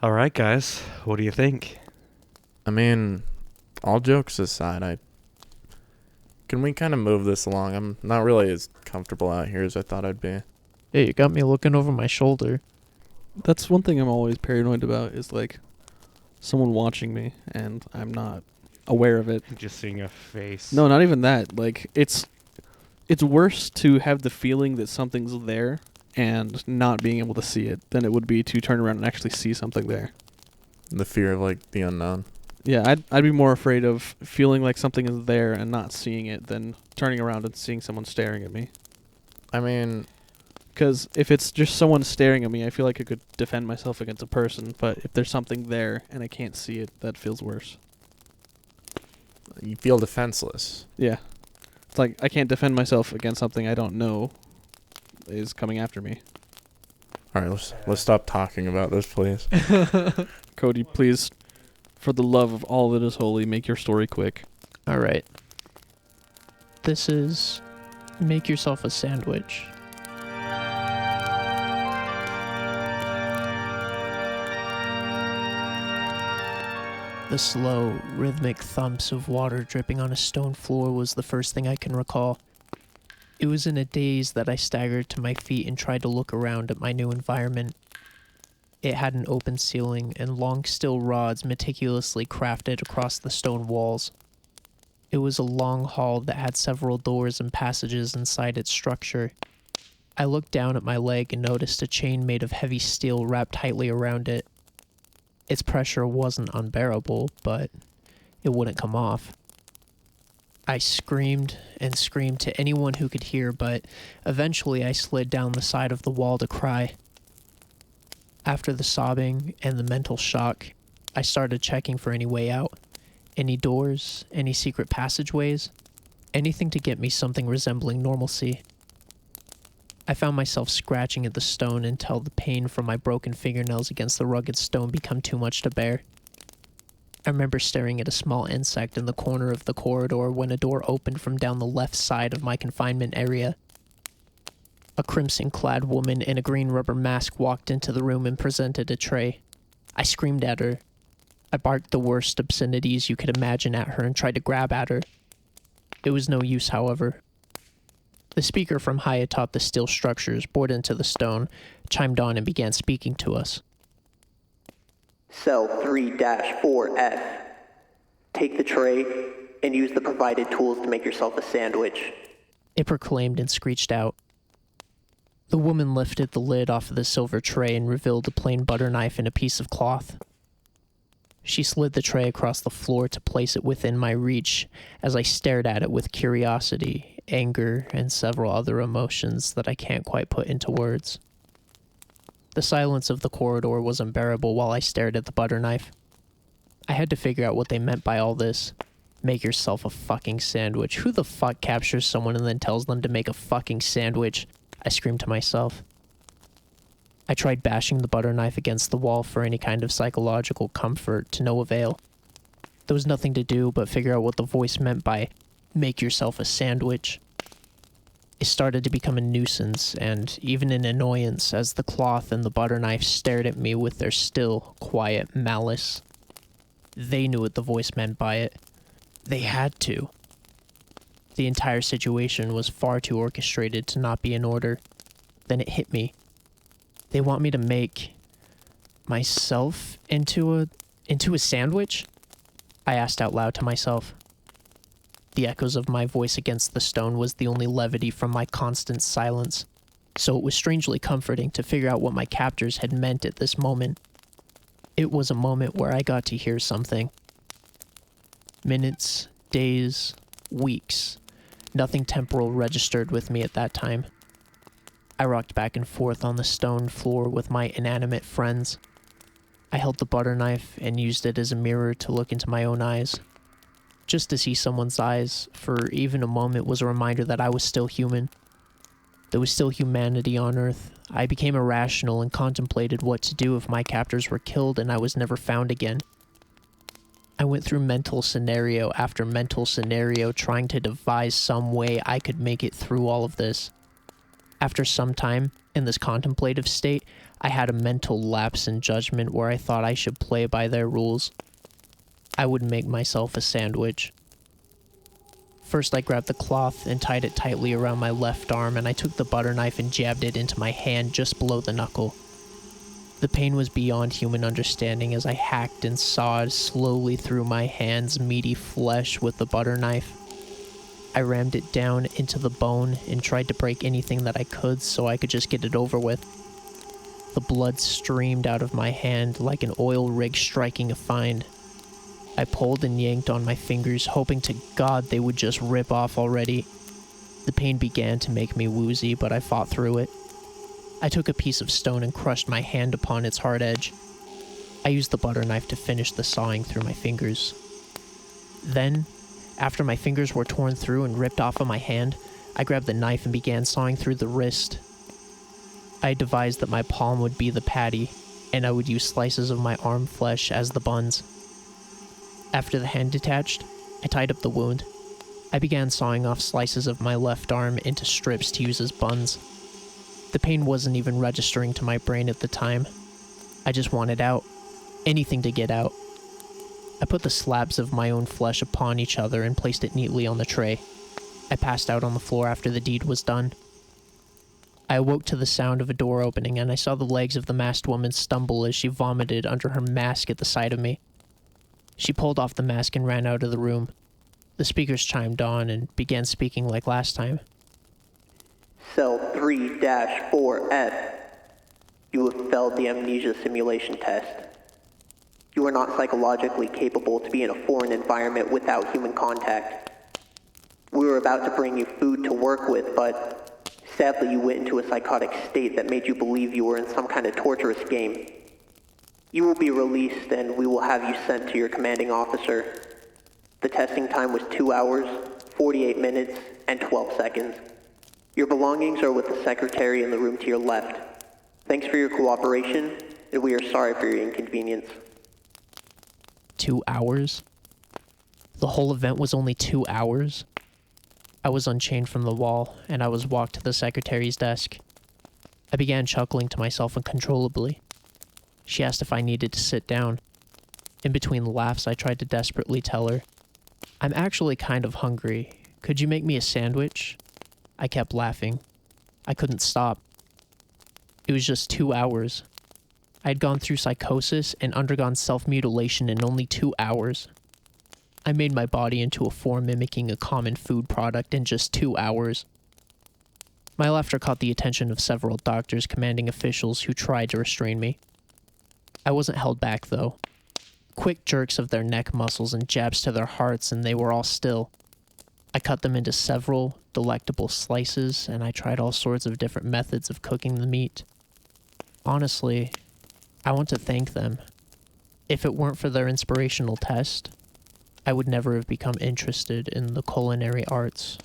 All right, guys. What do you think? I mean, all jokes aside, I can we kind of move this along? I'm not really as comfortable out here as I thought I'd be. Hey, you got me looking over my shoulder. That's one thing I'm always paranoid about is like someone watching me and I'm not aware of it. Just seeing a face. No, not even that. Like it's worse to have the feeling that something's there and not being able to see it than it would be to turn around and actually see something there. The fear of like the unknown. Yeah, I'd be more afraid of feeling like something is there and not seeing it than turning around and seeing someone staring at me. I mean, Because if it's just someone staring at me, I feel like I could defend myself against a person. But if there's something there and I can't see it, that feels worse. you feel defenseless. Yeah. It's like I can't defend myself against something I don't know is coming after me. All right, let's stop talking about this, please. Cody, please, for the love of all that is holy, make your story quick. Alright. This is make yourself a sandwich. The slow, rhythmic thumps of water dripping on a stone floor was the first thing I can recall. It was in a daze that I staggered to my feet and tried to look around at my new environment. It had an open ceiling and long steel rods meticulously crafted across the stone walls. It was a long hall that had several doors and passages inside its structure. I looked down at my leg and noticed a chain made of heavy steel wrapped tightly around it. Its pressure wasn't unbearable, but it wouldn't come off. I screamed and screamed to anyone who could hear, but eventually I slid down the side of the wall to cry. After the sobbing and the mental shock, I started checking for any way out. Any doors, any secret passageways, anything to get me something resembling normalcy. I found myself scratching at the stone until the pain from my broken fingernails against the rugged stone became too much to bear. I remember staring at a small insect in the corner of the corridor when a door opened from down the left side of my confinement area. A crimson-clad woman in a green rubber mask walked into the room and presented a tray. I screamed at her. I barked the worst obscenities you could imagine at her and tried to grab at her. It was no use, however. The speaker from high atop the steel structures bored into the stone, chimed on and began speaking to us. Cell 3-4F. Take the tray and use the provided tools to make yourself a sandwich. It proclaimed and screeched out. The woman lifted the lid off of the silver tray and revealed a plain butter knife and a piece of cloth. She slid the tray across the floor to place it within my reach as I stared at it with curiosity, anger, and several other emotions that I can't quite put into words. The silence of the corridor was unbearable while I stared at the butter knife. I had to figure out what they meant by all this. Make yourself a fucking sandwich. Who the fuck captures someone and then tells them to make a fucking sandwich? I screamed to myself. I tried bashing the butter knife against the wall for any kind of psychological comfort, to no avail. There was nothing to do but figure out what the voice meant by make yourself a sandwich. It started to become a nuisance and even an annoyance as the cloth and the butter knife stared at me with their still, quiet malice. They knew what the voice meant by it. They had to. The entire situation was far too orchestrated to not be in order. Then it hit me. They want me to make myself into a sandwich? I asked out loud to myself. The echoes of my voice against the stone was the only levity from my constant silence, so it was strangely comforting to figure out what my captors had meant at this moment. It was a moment where I got to hear something. Minutes, days, weeks, nothing temporal registered with me at that time. I rocked back and forth on the stone floor with my inanimate friends. I held the butter knife and used it as a mirror to look into my own eyes. Just to see someone's eyes for even a moment was a reminder that I was still human. There was still humanity on Earth. I became irrational and contemplated what to do if my captors were killed and I was never found again. I went through mental scenario after mental scenario trying to devise some way I could make it through all of this. After some time, In this contemplative state, I had a mental lapse in judgment where I thought I should play by their rules. I would make myself a sandwich. First, I grabbed the cloth and tied it tightly around my left arm, and I took the butter knife and jabbed it into my hand just below the knuckle. The pain was beyond human understanding as I hacked and sawed slowly through my hand's meaty flesh with the butter knife. I rammed it down into the bone and tried to break anything that I could so I could just get it over with. The blood streamed out of my hand like an oil rig striking a find. I pulled and yanked on my fingers, hoping to God they would just rip off already. The pain began to make me woozy, but I fought through it. I took a piece of stone and crushed my hand upon its hard edge. I used the butter knife to finish the sawing through my fingers. Then, after my fingers were torn through and ripped off of my hand, I grabbed the knife and began sawing through the wrist. I devised that my palm would be the patty, and I would use slices of my arm flesh as the buns. After the hand detached, I tied up the wound. I began sawing off slices of my left arm into strips to use as buns. The pain wasn't even registering to my brain at the time. I just wanted out. Anything to get out. I put the slabs of my own flesh upon each other and placed it neatly on the tray. I passed out on the floor after the deed was done. I awoke to the sound of a door opening, and I saw the legs of the masked woman stumble as she vomited under her mask at the sight of me. She pulled off the mask and ran out of the room. The speakers chimed on and began speaking like last time. Cell 3-4F. You have failed the amnesia simulation test. You are not psychologically capable to be in a foreign environment without human contact. We were about to bring you food to work with, but sadly you went into a psychotic state that made you believe you were in some kind of torturous game. You will be released and we will have you sent to your commanding officer. The testing time was 2 hours, 48 minutes, and 12 seconds. Your belongings are with the secretary in the room to your left. Thanks for your cooperation, and we are sorry for your inconvenience. 2 hours? The whole event was only 2 hours? I was unchained from the wall, and I was walked to the secretary's desk. I began chuckling to myself uncontrollably. She asked if I needed to sit down. In between laughs, I tried to desperately tell her, "I'm actually kind of hungry. Could you make me a sandwich?" I kept laughing. I couldn't stop. It was just 2 hours. I had gone through psychosis and undergone self-mutilation in only 2 hours. I made my body into a form mimicking a common food product in just 2 hours. My laughter caught the attention of several doctors, commanding officials who tried to restrain me. I wasn't held back, though. Quick jerks of their neck muscles and jabs to their hearts, and they were all still. I cut them into several delectable slices, and I tried all sorts of different methods of cooking the meat. Honestly, I want to thank them. If it weren't for their inspirational test, I would never have become interested in the culinary arts.